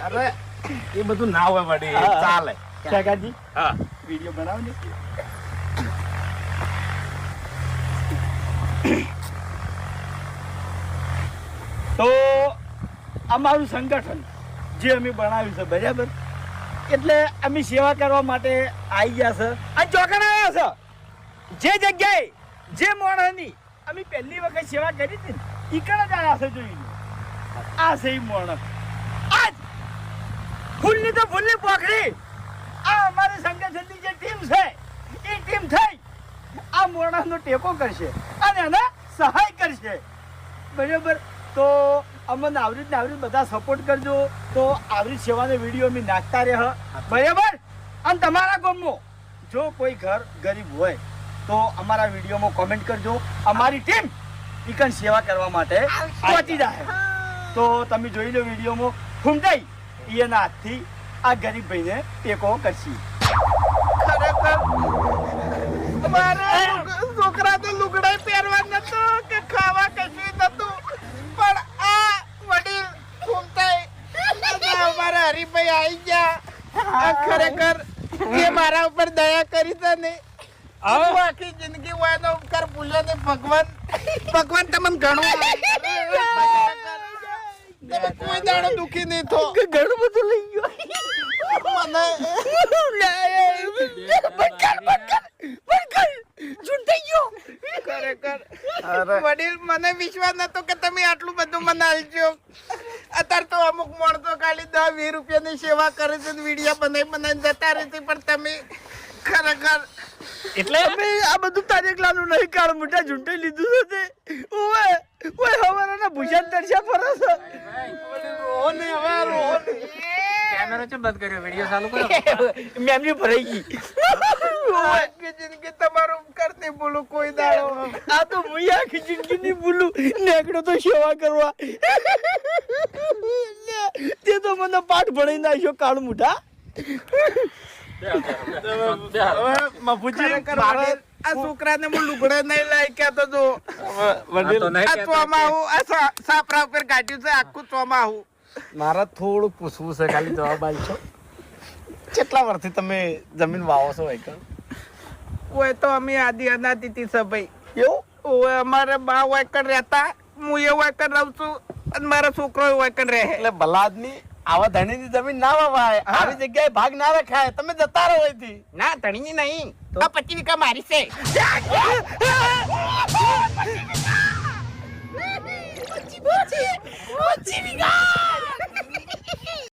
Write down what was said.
અરે એ બધું ના હોય વડી ચાલે. કાકાજી હા વિડિયો બનાવો ને. તો અમારું સંગઠન જે અમે બનાવ્યું છે બરાબર, એટલે અમે સેવા કરવા માટે આવી ગયા છે અને ચોકણ આવ્યા છે. જે જગ્યાએ જે મોણસની અમે પહેલી વખત સેવા કરી હતી ને ઈકણ જ આવ્યા છે. જોઈને આ છે ઈ મોણસ. આજ ફૂલની તો ફૂલની પોખડી આ અમારી સંગઠનની જે ટીમ છે એ ટીમ થઈ આ મોણસનો ટેકો કરશે અને એને સહાય કરશે બરાબર. તો અમને આવરી ને આવરી બધા સપોર્ટ કરજો. તો આવરી સેવાનો વિડીયો અમે નાખતા રહે બરાબર. અને તમારા ગામમાં જો કોઈ ઘર ગરીબ હોય તો અમારા વિડીયોમાં કોમેન્ટ કરજો. અમારી ટીમ ઈકન સેવા કરવા માટે પહોંચી જાય. તો તમે જોઈ લો વિડીયોમાં ફૂમતાઈ એના હાથથી આ ગરીબ ભાઈને ટેકો કરશી. ખરેખર મારા છોકરા તો લુગડા પહેરવા નતો કે ખાવા કશું નતું, પણ આ વડીલ ઘૂમતાય અમારા હરીભાઈ આવી ગયા. આ ખરેખર એ મારા ઉપર દયા કરી છે ને, હું આખી જિંદગી હોય એનો ઉપકાર ભૂલ્યો ને. ભગવાન તમને ઘણું તમે કોઈ દાડો દુખી નહીં થો. ઘણું બધું લઈ ગયો ખરેખર વડીલ મને વિશ્વાસ નતો કે તમે આટલું બધું મને આલજો. અત્યારે તો અમુક માણસો ખાલી 10-20 રૂપિયાની સેવા કરે છે, વિડીયો બનાવી જતા રહે છે, પણ તમે ખરેખર એટલે અમે આ બધું તારે એકલાનું નહીં કાર મોટા ઝૂંટે લીધું છે. ઓય ઓય હવારના ભૂષણ દર્શા ફરે છે. રોહને હવે રોહને કેમેરો છે બંધ કર્યો, વિડિયો ચાલુ કરો. મેમરી ભરાઈ ગઈ. આખી જિંદગી તમારો ઉપકાર નહીં ભૂલું કોઈ દાડો. આ તો હું આખી જિંદગી ની ભૂલું નેકડો તો સેવા કરવા. તે તો મને પાઠ ભણાઈ નાખ્યો કાળ મુઠા. આ છોકરાને હું લુગડા નહીં લાવી કહેતો તો સાપરા ઉપર કાઢ્યું છે આખું ચોમાહું. મારા થોડું પૂછવું છે, ખાલી જવાબ આપજો. કેટલા વર્ષથી તમે જમીન વાવો છો? ઓય તો અમે આદિ અનાદિથી છે ભાઈ. એવું? ઓય અમારે બા વાયકર રહેતા, હું એ વાયકર રહું છું અને મારા છોકરો વાયકર રહે. એટલે બલાદની આવા ધણીની જમીન ના વાવાય, આવી જગ્યાએ ભાગ ના રખાય. તમે જતા રહો અહીંથી. ના ધણીની નહીં, આ 25 વીઘા મારી છે. 25 વીઘા